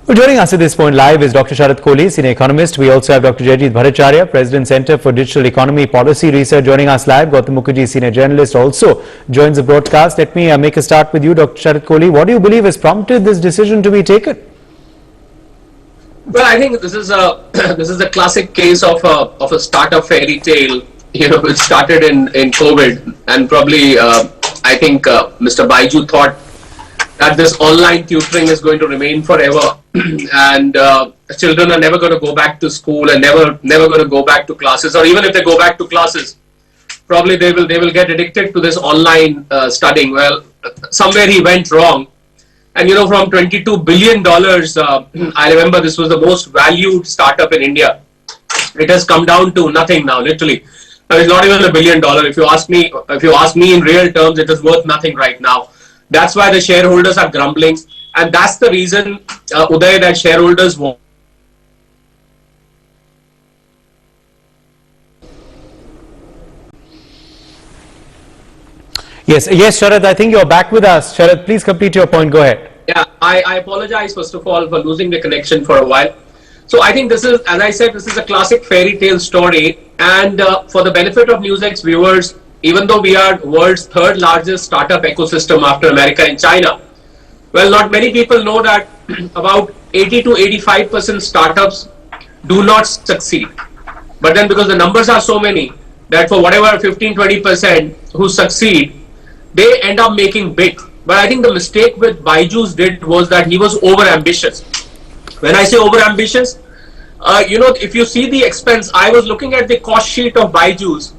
Well, joining us at this point live is Dr. Sharath Kohli, senior economist. We also have Dr. Jayajit Bhattacharya, President, Center for Digital Economy Policy Research, joining us live. Gautam Mukherjee, senior journalist, also joins the broadcast. Let me make a start with you, Dr. Sharath Kohli. What do you believe has prompted this decision to be taken? Well, I think this is a this is a classic case of a startup fairy tale. Which started in COVID, and probably I think Mr. Baiju thought that this online tutoring is going to remain forever, and children are never going to go back to school and never going to go back to classes, or even if they go back to classes, probably they will get addicted to this online studying. Well, somewhere he went wrong, and from $22 billion, I remember this was the most valued startup in India. It has come down to nothing now, literally. It's not even $1 billion. If you ask me in real terms, it is worth nothing right now. That's why the shareholders are grumbling, and that's the reason, Uday, that shareholders want. Yes, Sharath, I think you're back with us. Sharath, please complete your point. Go ahead. Yeah, I apologize first of all for losing the connection for a while. So I think this is, as I said, this is a classic fairy tale story. And for the benefit of NewsX viewers, even though we are world's third largest startup ecosystem after America and China, well, not many people know that about 80 to 85% startups do not succeed. But then because the numbers are so many, that for whatever 15-20% who succeed, they end up making big. But I think the mistake with Byju's did was that he was over ambitious. When I say over ambitious, if you see the expense, I was looking at the cost sheet of Byju's.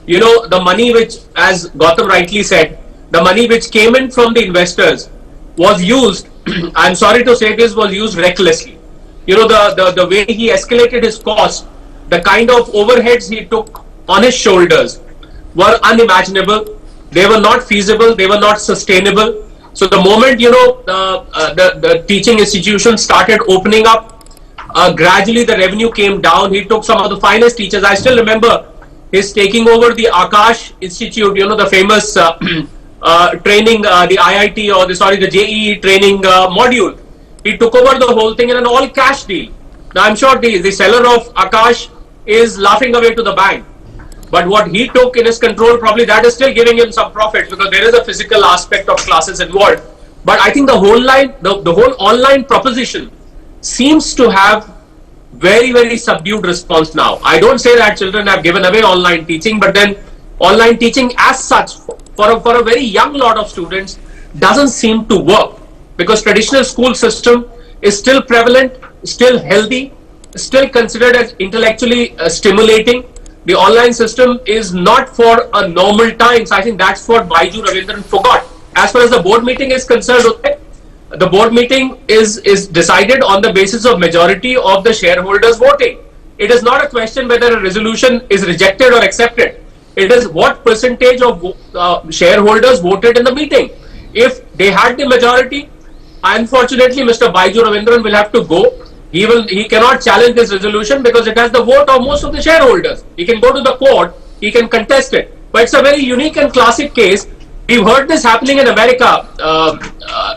The money which, as Gautam rightly said, the money which came in from the investors was used, I'm sorry to say this, was used recklessly. The way he escalated his cost, the kind of overheads he took on his shoulders were unimaginable. They were not feasible. They were not sustainable. So the moment, the teaching institutions started opening up, gradually the revenue came down. He took some of the finest teachers. I still remember his taking over the Akash Institute, the famous training, the IIT or the JEE training module. He took over the whole thing in an all cash deal. Now I'm sure the seller of Akash is laughing away to the bank. But what he took in his control, probably that is still giving him some profit, because there is a physical aspect of classes involved. But I think the whole online proposition seems to have very, very subdued response now. I don't say that children have given away online teaching, but then online teaching as such for a very young lot of students doesn't seem to work, because traditional school system is still prevalent, still healthy, still considered as intellectually stimulating. The online system is not for a normal time. So I think that's what Baiju Ravindran forgot. As far as the board meeting is concerned, the board meeting is decided on the basis of majority of the shareholders voting. It is not a question whether a resolution is rejected or accepted. It is what percentage of shareholders voted in the meeting. If they had the majority, unfortunately, Mr. Baiju Ravindran will have to go. He cannot challenge this resolution because it has the vote of most of the shareholders. He can go to the court, he can contest it. But it's a very unique and classic case. We've heard this happening in America,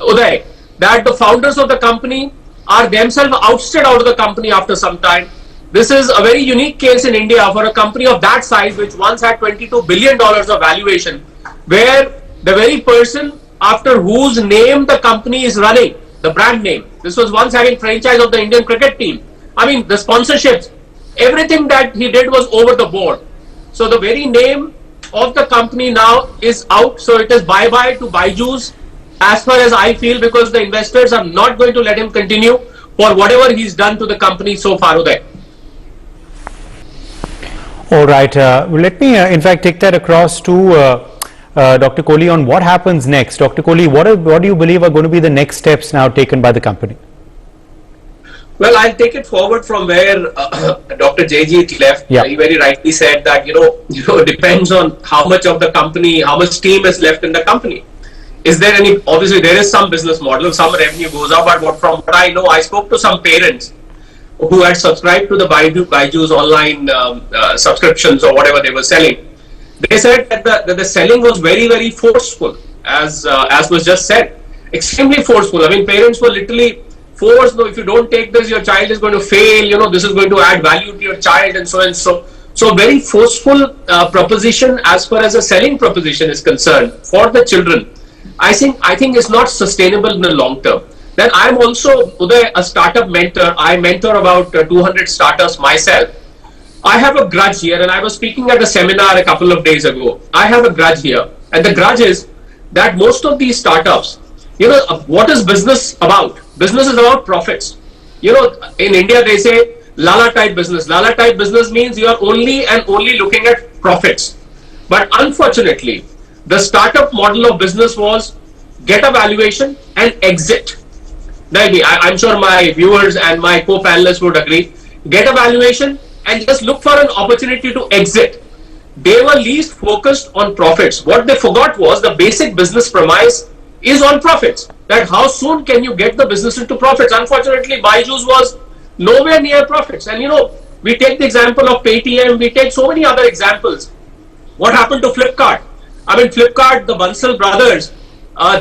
Uday, that the founders of the company are themselves ousted out of the company after some time. This is a very unique case in India for a company of that size, which once had $22 billion of valuation, where the very person after whose name the company is running, the brand name. This was once having franchise of the Indian cricket team. I mean, the sponsorships, everything that he did was over the board. So the very name of the company now is out. So it is bye-bye to Byju's, as far as I feel, because the investors are not going to let him continue for whatever he's done to the company so far, Uday. All right. Let me, in fact, take that across to Dr. Kohli on what happens next. Dr. Kohli, what do you believe are going to be the next steps now taken by the company? Well, I'll take it forward from where Dr. Jayajit left. Yeah. He very rightly said that, it depends on how much of the company, how much steam is left in the company. Is there any, obviously there is some business model, some revenue goes up, but from what I know, I spoke to some parents who had subscribed to the Byju's online subscriptions or whatever they were selling. They said that the selling was very, very forceful, as was just said, extremely forceful. I mean, parents were literally force, no, if you don't take this, your child is going to fail, this is going to add value to your child and so and so. So very forceful proposition as far as a selling proposition is concerned for the children. I think is not sustainable in the long term. Then I'm also, Uday, a startup mentor. I mentor about 200 startups myself. I have a grudge here, and I was speaking at a seminar a couple of days ago. I have a grudge here, and the grudge is that most of these startups, what is business about? Business is about profits. In India they say Lala type business. Lala type business means you are only and only looking at profits. But unfortunately, the startup model of business was get a valuation and exit. Maybe I'm sure my viewers and my co-panelists would agree. Get a valuation and just look for an opportunity to exit. They were least focused on profits. What they forgot was the basic business premise is on profits. That how soon can you get the business into profits? Unfortunately, Byju's was nowhere near profits. And we take the example of Paytm, we take so many other examples. What happened to Flipkart? I mean, Flipkart, the Bansal brothers,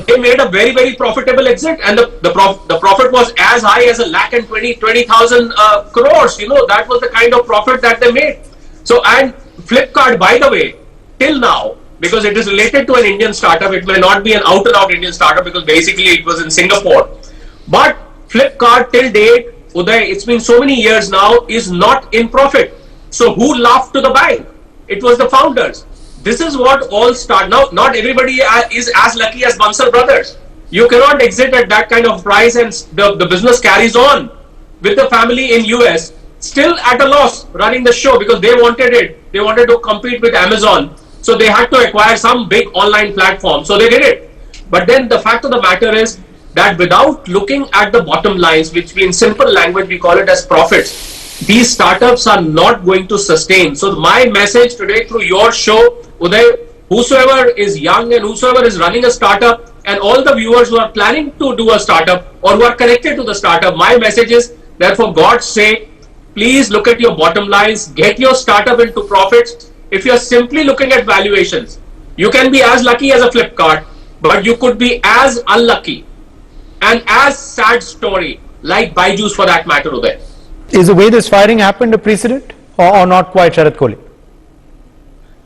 they made a very, very profitable exit, and the profit was as high as 1,20,000 crores. That was the kind of profit that they made. So, and Flipkart, by the way, till now, because it is related to an Indian startup, it may not be an out and out Indian startup because basically it was in Singapore. But Flipkart till date, Uday, it's been so many years now, is not in profit. So who laughed to the bank? It was the founders. This is what all start. Now, not everybody is as lucky as Bansal brothers. You cannot exit at that kind of price and the business carries on with the family in US, still at a loss running the show because they wanted it. They wanted to compete with Amazon. So they had to acquire some big online platform. So they did it. But then the fact of the matter is that without looking at the bottom lines, which in simple language we call it as profits, these startups are not going to sustain. So my message today through your show, Uday, whosoever is young and whosoever is running a startup and all the viewers who are planning to do a startup or who are connected to the startup, my message is that for God's sake, please look at your bottom lines, get your startup into profits. If you're simply looking at valuations, you can be as lucky as a Flipkart, but you could be as unlucky and as sad story like Byju's for that matter, Uday. Is the way this firing happened a precedent or not quite, Sharat Kohli?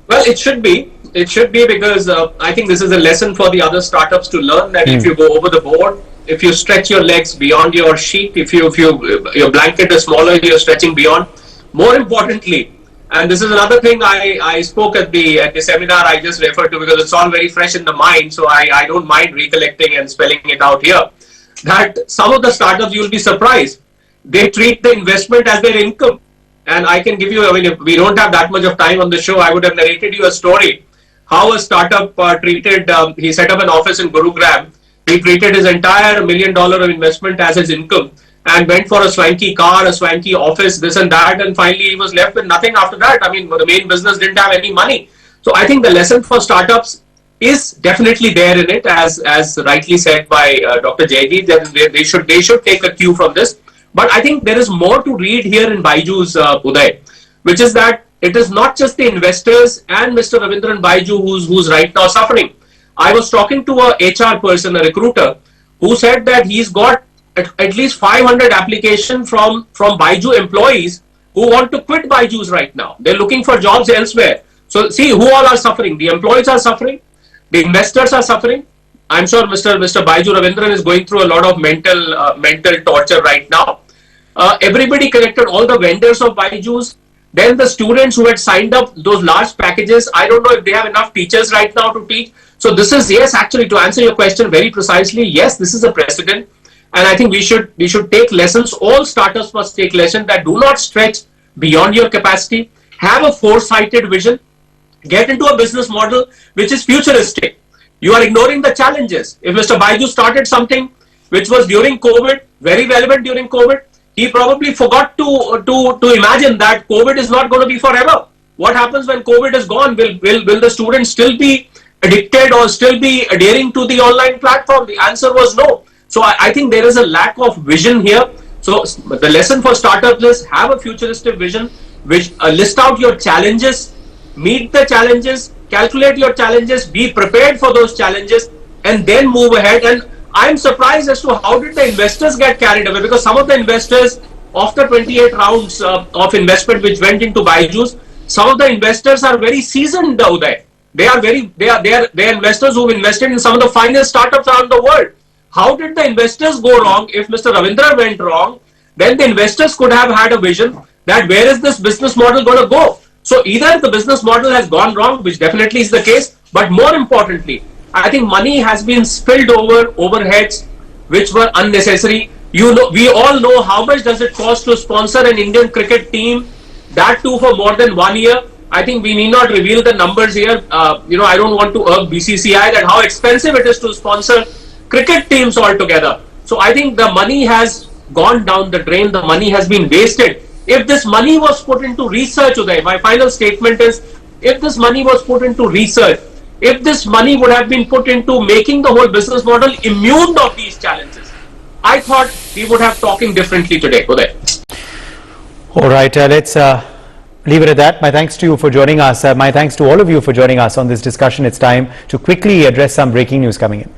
Well, it should be. It should be because I think this is a lesson for the other startups to learn that if you go over the board, if you stretch your legs beyond your sheet, if your blanket is smaller, you're stretching beyond. More importantly, and this is another thing I spoke at the seminar I just referred to because it's all very fresh in the mind, so I don't mind recollecting and spelling it out here. That some of the startups, you'll be surprised, they treat the investment as their income. And I can give you, I mean, if we don't have that much of time on the show, I would have narrated you a story how a startup treated, he set up an office in Gurugram. He treated his entire $1 million of investment as his income and went for a swanky car, a swanky office, this and that. And finally, he was left with nothing after that. I mean, the main business didn't have any money. So I think the lesson for startups is definitely there in it, as rightly said by Dr. Jaydeep, that they should take a cue from this. But I think there is more to read here in Byju's, Uday, which is that it is not just the investors and Mr. Ravindran Byju who's right now suffering. I was talking to a HR person, a recruiter, who said that he's got at least 500 applications from Byju employees who want to quit Byju's right now. They're looking for jobs elsewhere. So see, who all are suffering? The employees are suffering. The investors are suffering. I'm sure Mr. Byju Ravindran is going through a lot of mental torture right now. Everybody connected, all the vendors of Byju's, then the students who had signed up those large packages. I don't know if they have enough teachers right now to teach. So this is, yes, actually, to answer your question very precisely, yes, this is a precedent. And I think we should take lessons. All startups must take lessons that do not stretch beyond your capacity. Have a foresighted vision. Get into a business model which is futuristic. You are ignoring the challenges. If Mr. Byju started something which was during COVID, very relevant during COVID, he probably forgot to imagine that COVID is not going to be forever. What happens when COVID is gone? Will the students still be addicted or still be adhering to the online platform? The answer was no. So I think there is a lack of vision here. So the lesson for startups is have a futuristic vision, which list out your challenges, meet the challenges, calculate your challenges, be prepared for those challenges, and then move ahead. And I'm surprised as to how did the investors get carried away, because some of the investors, after 28 rounds of investment which went into Byju's, some of the investors are very seasoned, Uday. They are investors who've invested in some of the finest startups around the world. How did the investors go wrong? If Mr. Ravindra went wrong, then the investors could have had a vision that where is this business model going to go? So either the business model has gone wrong, which definitely is the case, but more importantly, I think money has been spilled over overheads which were unnecessary. We all know how much does it cost to sponsor an Indian cricket team, that too for more than 1 year. I think we need not reveal the numbers here. I don't want to urge BCCI that how expensive it is to sponsor cricket teams altogether. So I think the money has gone down the drain. The money has been wasted. If this money was put into research, Uday, my final statement is, if this money was put into research, if this money would have been put into making the whole business model immune of these challenges, I thought we would have talking differently today, Uday. All right, let's leave it at that. My thanks to you for joining us. My thanks to all of you for joining us on this discussion. It's time to quickly address some breaking news coming in.